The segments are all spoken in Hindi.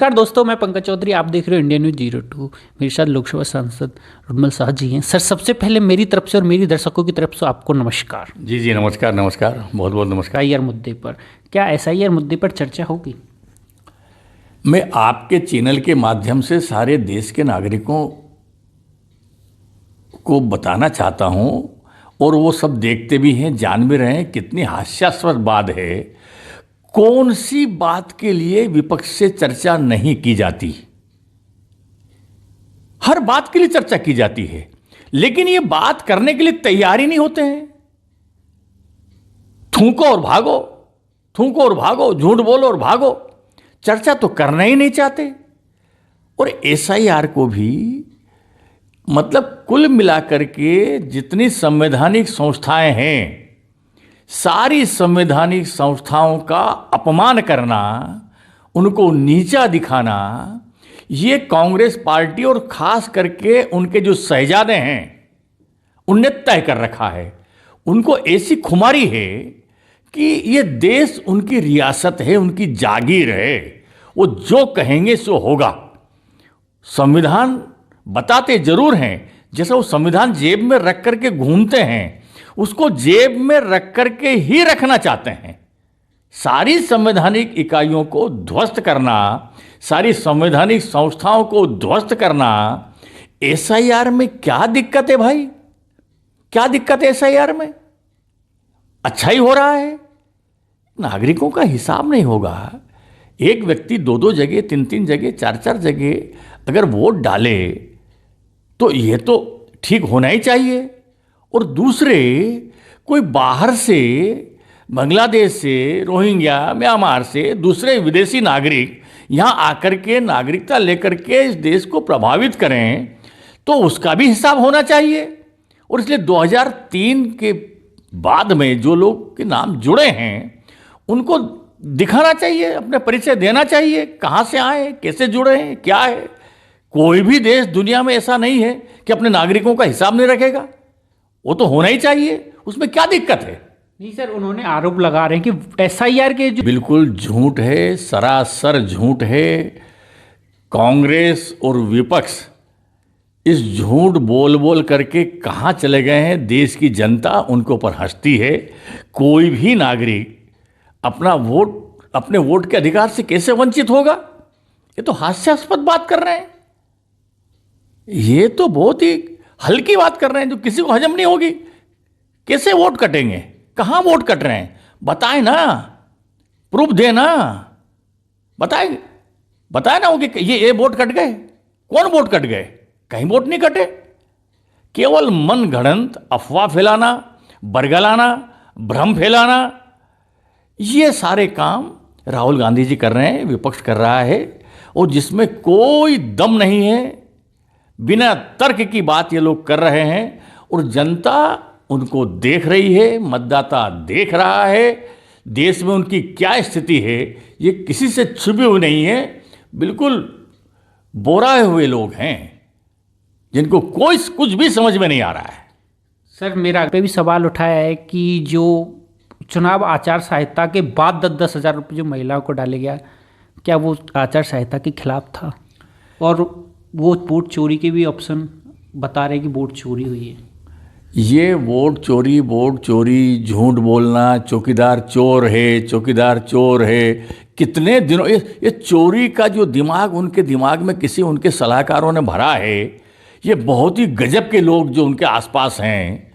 नमस्कार दोस्तों, मैं पंकज चौधरी। आप देख रहे हो इंडिया न्यूज 02। मेरे साथ लोकसभा सांसद रुद्रमल शाह जी हैं। सर, सबसे पहले मेरी तरफ से और मेरी दर्शकों की तरफ से आपको नमस्कार। जी नमस्कार, बहुत बहुत नमस्कार। SIR मुद्दे पर क्या SIR मुद्दे पर चर्चा होगी? मैं आपके चैनल के माध्यम से सारे देश के नागरिकों को बताना चाहता हूं, और वो सब देखते भी हैं, जान भी रहे हैं कितनी हास्यास्पद बात है। कौन सी बात के लिए विपक्ष से चर्चा नहीं की जाती? हर बात के लिए चर्चा की जाती है, लेकिन ये बात करने के लिए तैयार ही नहीं होते हैं। थूको और भागो, थूको और भागो, झूठ बोलो और भागो, चर्चा तो करना ही नहीं चाहते। और SIR को भी मतलब कुल मिलाकर के जितनी संवैधानिक संस्थाएं हैं, सारी संवैधानिक संस्थाओं का अपमान करना, उनको नीचा दिखाना, ये कांग्रेस पार्टी और खास करके उनके जो शहजादे हैं उनने तय कर रखा है। उनको ऐसी खुमारी है कि ये देश उनकी रियासत है, उनकी जागीर है, वो जो कहेंगे सो होगा। संविधान बताते जरूर हैं, जैसा वो संविधान जेब में रख करके घूमते हैं, उसको जेब में रख करके ही रखना चाहते हैं। सारी संवैधानिक इकाइयों को ध्वस्त करना, सारी संवैधानिक संस्थाओं को ध्वस्त करना, SIR में क्या दिक्कत है भाई? क्या दिक्कत है SIR में? अच्छा ही हो रहा है। नागरिकों का हिसाब नहीं होगा। एक व्यक्ति 2-2 जगह, 3-3 जगह, 4-4 जगह अगर वोट डाले तो ये तो ठीक होना ही चाहिए। और दूसरे कोई बाहर से, बांग्लादेश से, रोहिंग्या, म्यांमार से दूसरे विदेशी नागरिक यहाँ आकर के नागरिकता लेकर के इस देश को प्रभावित करें तो उसका भी हिसाब होना चाहिए। और इसलिए 2003 के बाद में जो लोग के नाम जुड़े हैं उनको दिखाना चाहिए, अपने परिचय देना चाहिए, कहाँ से आए, कैसे जुड़े हैं, क्या है। कोई भी देश दुनिया में ऐसा नहीं है कि अपने नागरिकों का हिसाब नहीं रखेगा। वो तो होना ही चाहिए, उसमें क्या दिक्कत है? नहीं सर, उन्होंने आरोप लगा रहे हैं कि SIR के जो बिल्कुल झूठ है, सरासर झूठ है। कांग्रेस और विपक्ष इस झूठ बोल बोल करके कहाँ चले गए हैं। देश की जनता उनके ऊपर हंसती है। कोई भी नागरिक अपने वोट के अधिकार से कैसे वंचित होगा? ये तो हास्यास्पद बात कर रहे हैं। ये तो बहुत ही हल्की बात कर रहे हैं जो किसी को हजम नहीं होगी। कैसे वोट कटेंगे? कहाँ वोट कट रहे हैं? बताएं ना, प्रूफ देना, बताए ना कि ये वोट कट गए। कौन वोट कट गए? कहीं वोट नहीं कटे। केवल मन गढ़ंत अफवाह फैलाना, बरगलाना, भ्रम फैलाना, ये सारे काम राहुल गांधी जी कर रहे हैं, विपक्ष कर रहा है, और जिसमें कोई दम नहीं है। बिना तर्क की बात ये लोग कर रहे हैं और जनता उनको देख रही है, मतदाता देख रहा है। देश में उनकी क्या स्थिति है ये किसी से छुपी हुई नहीं है। बिल्कुल बोराए हुए लोग हैं जिनको कोई कुछ भी समझ में नहीं आ रहा है। सर, मेरा पे भी सवाल उठाया है कि जो चुनाव आचार संहिता के बाद 10-10 हज़ार रुपये जो महिलाओं को डाले गया, क्या वो आचार संहिता के खिलाफ था? और वो वोट चोरी के भी ऑप्शन बता रहे हैं कि वोट चोरी हुई है। ये वोट चोरी, झूठ बोलना, चौकीदार चोर है। कितने दिनों ये चोरी का जो दिमाग उनके दिमाग में किसी उनके सलाहकारों ने भरा है, ये बहुत ही गजब के लोग जो उनके आसपास हैं,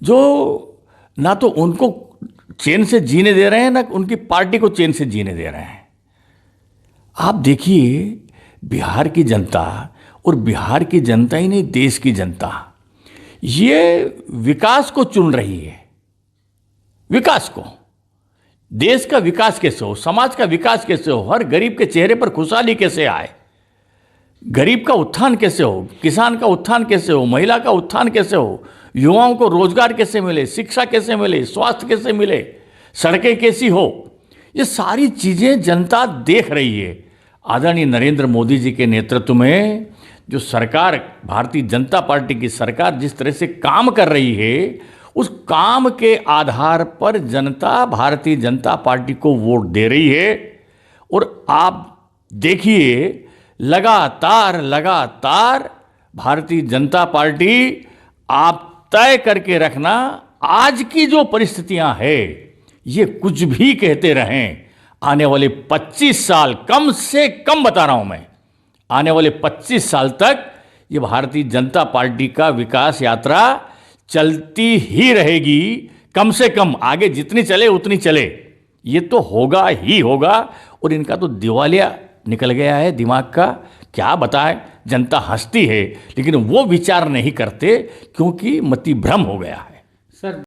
जो ना तो उनको चैन से जीने दे रहे हैं, ना उनकी पार्टी को चैन से जीने दे रहे हैं। आप देखिए, बिहार की जनता, और बिहार की जनता ही नहीं, देश की जनता ये विकास को चुन रही है। विकास को, देश का विकास कैसे हो, समाज का विकास कैसे हो, हर गरीब के चेहरे पर खुशहाली कैसे आए, गरीब का उत्थान कैसे हो, किसान का उत्थान कैसे हो, महिला का उत्थान कैसे हो, युवाओं को रोजगार कैसे मिले, शिक्षा कैसे मिले, स्वास्थ्य कैसे मिले, सड़कें कैसी हो, ये सारी चीज़ें जनता देख रही है। आदरणीय नरेंद्र मोदी जी के नेतृत्व में जो सरकार, भारतीय जनता पार्टी की सरकार जिस तरह से काम कर रही है, उस काम के आधार पर जनता भारतीय जनता पार्टी को वोट दे रही है। और आप देखिए, लगातार लगातार भारतीय जनता पार्टी, आप तय करके रखना, आज की जो परिस्थितियां है, ये कुछ भी कहते रहें, आने वाले 25 साल, कम से कम बता रहा हूं मैं, आने वाले 25 साल तक ये भारतीय जनता पार्टी का विकास यात्रा चलती ही रहेगी। कम से कम आगे जितनी चले उतनी चले, ये तो होगा ही होगा। और इनका तो दिवालिया निकल गया है दिमाग का, क्या बताएं। जनता हंसती है लेकिन वो विचार नहीं करते, क्योंकि मति भ्रम हो गया है।